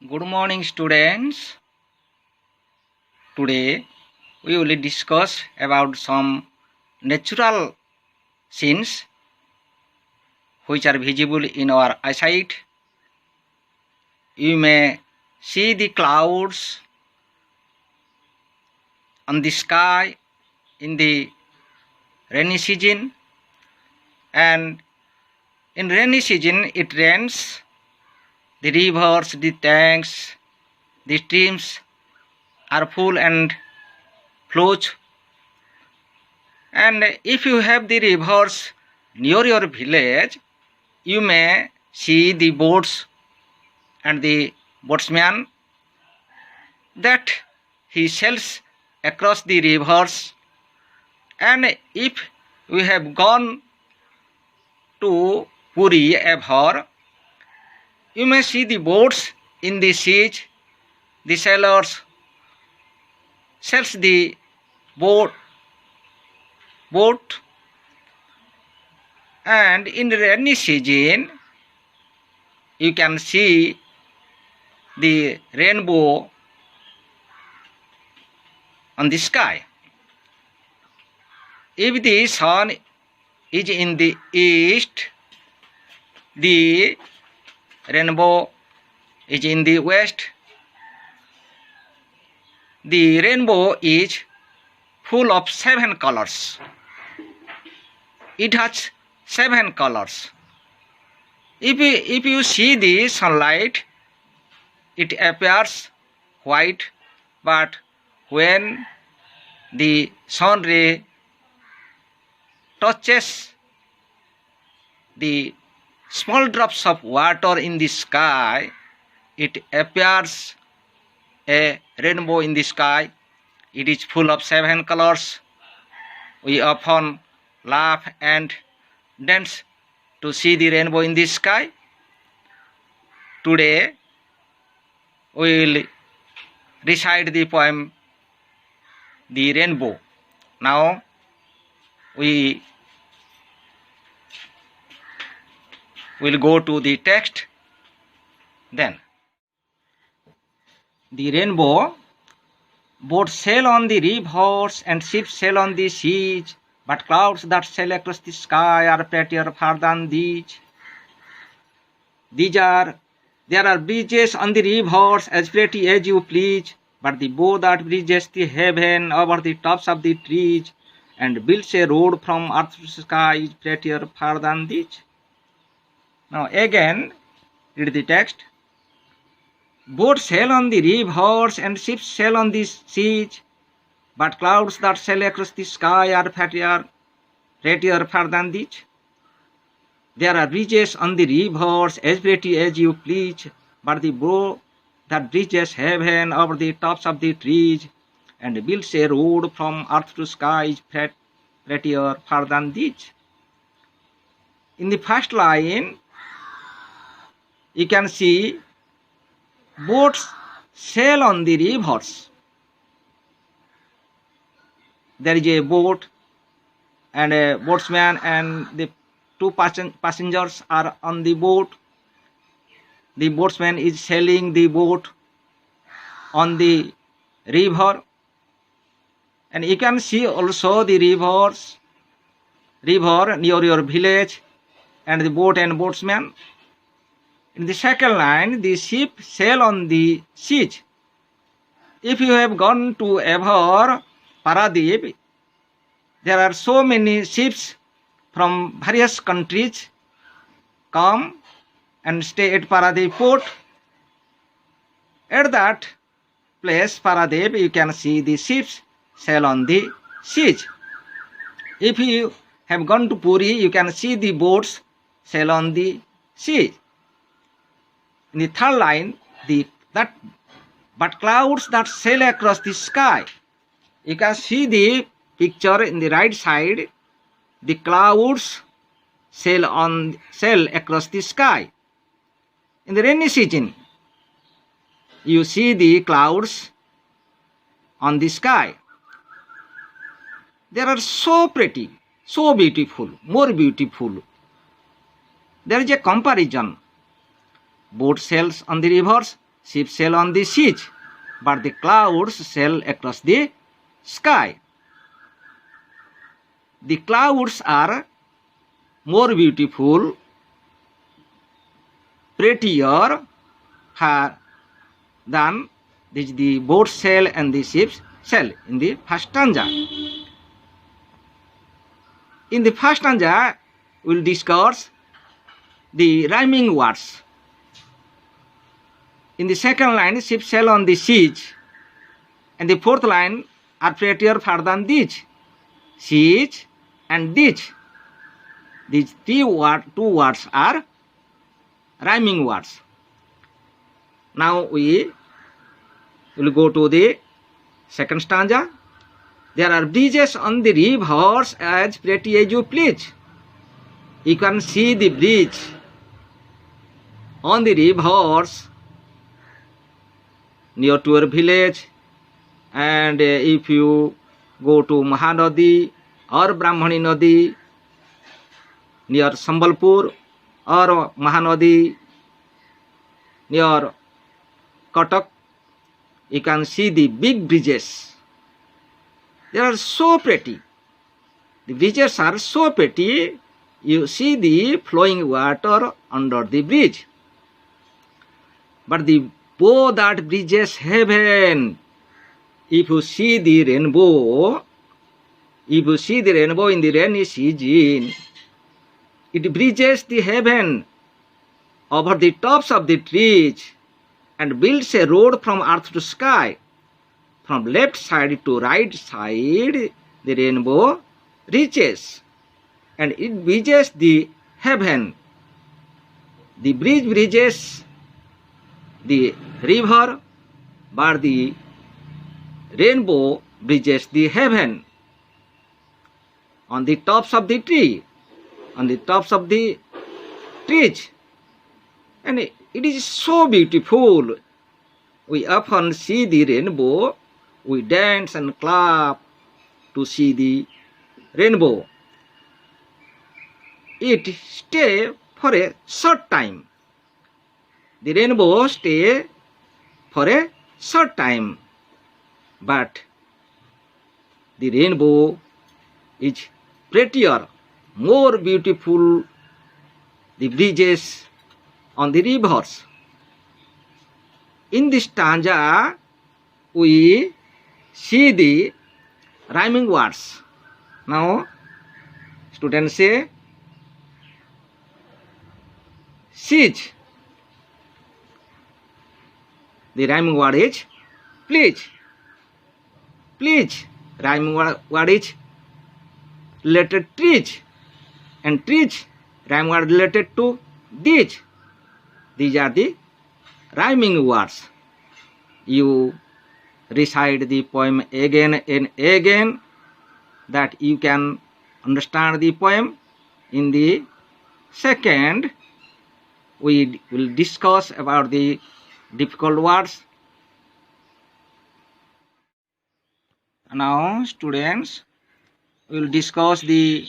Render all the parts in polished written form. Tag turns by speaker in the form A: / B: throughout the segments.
A: Good morning, students. Today we will discuss about some natural scenes which are visible in our eyesight. You may see the clouds on the sky in the rainy season, and in rainy season it rains. The rivers, the tanks, the streams are full and flows. And if you have the rivers near your village, you may see the boats and the boatsman that he sails across the rivers. And if we have gone to Puri ever, you may see the boats in the seas. The sailors sails the boat, and in rainy season you can see the rainbow on the sky. If the sun is in the east, the rainbow is in the west. The rainbow is full of 7 colors. It has 7 colors. If you see the sunlight, it appears white, but when the sun ray touches the small drops of water in the sky, it appears a rainbow in the sky. It is full of 7 colors. We often laugh and dance to see the rainbow in the sky. Today we will recite the poem The Rainbow. Now we will go to the text. Then the rainbow. Boats sail on the rivers and ships sail on the seas, but clouds that sail across the sky are prettier far than these. There are bridges on the rivers as pretty as you please, but the bow that bridges the heaven over the tops of the trees and builds a road from earth to sky is prettier far than these. Now again, read the text. Boats sail on the rivers and ships sail on the seas, but clouds that sail across the sky are prettier far than these. There are bridges on the rivers as pretty as you please, but the bow that bridges heaven over the tops of the trees and builds a road from earth to sky is prettier far than these. In the first line, you can see boats sail on the rivers. There is a boat and a boatsman, and the 2 passengers are on the boat. The boatsman is sailing the boat on the river, and you can see also the river near your village and the boat and boatsman. In the second line, the ship sail on the seas. If you have gone to ever Paradip, there are so many ships from various countries come and stay at Paradip port. At that place, Paradip, you can see the ships sail on the seas. If you have gone to Puri, you can see the boats sail on the sea. In the third line, but clouds that sail across the sky. You can see the picture in the right side. The clouds sail across the sky. In the rainy season, you see the clouds on the sky. They are so pretty, so beautiful, more beautiful. There is a comparison. Boat sails on the rivers, ships sail on the seas, but the clouds sail across the sky. The clouds are more beautiful, prettier, far than the boats sail and the ships sail in the first stanza. In the first stanza, we'll discuss the rhyming words. In the second line, ships sail on the seas, and the fourth line are prettier far than these. Seas and these. These two words are rhyming words. Now we will go to the second stanza. There are bridges on the rivers as pretty as you please. You can see the bridge on the rivers near to your village, and if you go to Mahanadi or Brahmani Nadi near Sambalpur or Mahanadi near Cuttack, you can see the big bridges. They are so pretty. The bridges are so pretty. You see the flowing water under the bridge. But the bow that bridges heaven, if you see the rainbow, in the rainy season, it bridges the heaven over the tops of the trees and builds a road from earth to sky. From left side to right side, the rainbow reaches, and it bridges the heaven. The bridge bridges the river, but the rainbow bridges the heaven. On the tops of the tree, on the tops of the trees, and it is so beautiful. We often see the rainbow. We dance and clap to see the rainbow. It stays for a short time. The rainbow stays for a short time, but the rainbow is prettier, more beautiful, the bridges on the rivers. In this stanza, we see the rhyming words. Now, students say, seas. The rhyming word is please. Please. Rhyming word is related trees. And trees, rhyming word related to these. These are the rhyming words. You recite the poem again and again, that you can understand the poem. In the second, we will discuss about the difficult words. Now, students, we will discuss the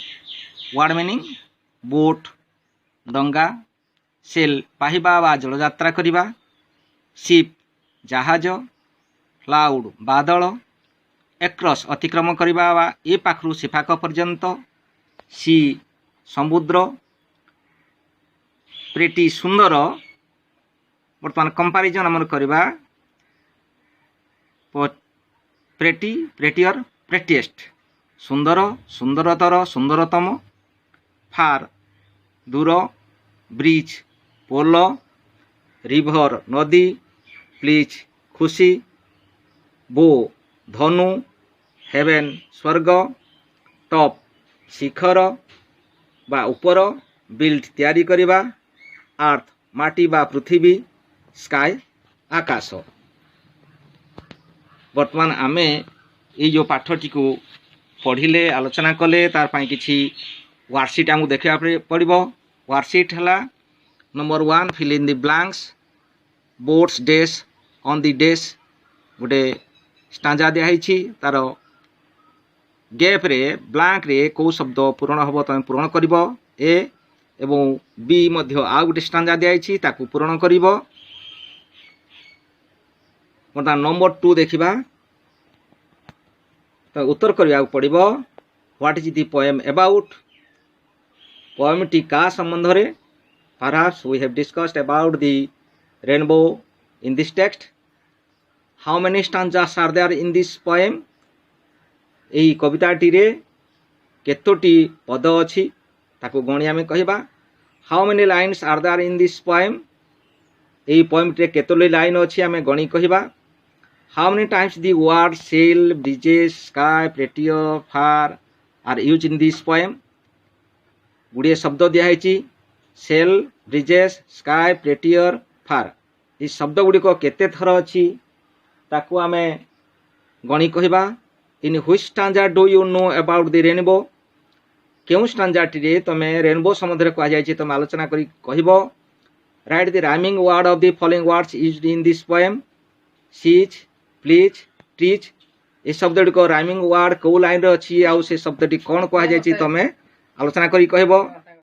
A: word meaning. Boat, डंगा, cell पाहिबा बा जलयात्रा करिबा, ship जहाज, cloud बादल, across अतिक्रम करिबा बा ए पाखरु से पाख पर्यंत, सी समुद्र, प्रेटी सुंदर। बर्तमान कंपैरिजन हमर करिबा प्रेटी प्रेटियर प्रेटिएस्ट, सुंदर सुंदरतर सुंदरतम, फार दूर, ब्रिज पोल, रिभर नदी, प्लीज खुशी, बो धनु, हेवेन स्वर्ग, टॉप शिखर बा ऊपर, बिल्ड तैयारी करिबा, अर्थ माटी बा पृथ्वी, स्काई आकाश। वर्तमान आमे ये जो पाठटी को पढ़िले आलोचना कले तार पाई किछि वर्कशीट आमु देखा पड़ो। वर्कशीट है number 1 fill in the blanks, boats days on the days गोटे स्टांजा दिखाई तार गैप रे ब्लैंक रे कौ शब्द पूरण हम तुम पूरण कर ए एवं बी मध्य आउ गोटे स्टांजा दिखाई ताकू पूरण कर। बर्तमान नंबर 2 देखिबा तो उत्तर करने पड़ो what is the poem about poem टी का संबंध रे perhaps we have discussed about the rainbow in this text how many stanzas are there in this poem एई कविताटी रे केतोटी पद अछि ताको गणी आमे कहिबा how many lines are there in this poem एई पोएम रे केतोली लाइन अछि आमे गणी कहिबा How many times the words shell, bridges, sky, prettier, far are used in this poem? गुड़िए शब्द दिखाई सेल, ब्रिजेस, स्काय, प्रेटियर, फार ये शब्द गुड़िक केते थर अच्छी ताकू आमे गणी कहबा in which stanza do you know about the rainbow केउ स्टांजाटी रे तमे रेनबो संबंध रे कहा जाय तमे आलोचना करी कहबो write the rhyming word of the following words used in this poem seas please trees ये शब्द को राइमिंग वर्ड कौ लाइन रे अछि आ से शब्दटी कोन कहा जाय तमे आलोचना करी कहबो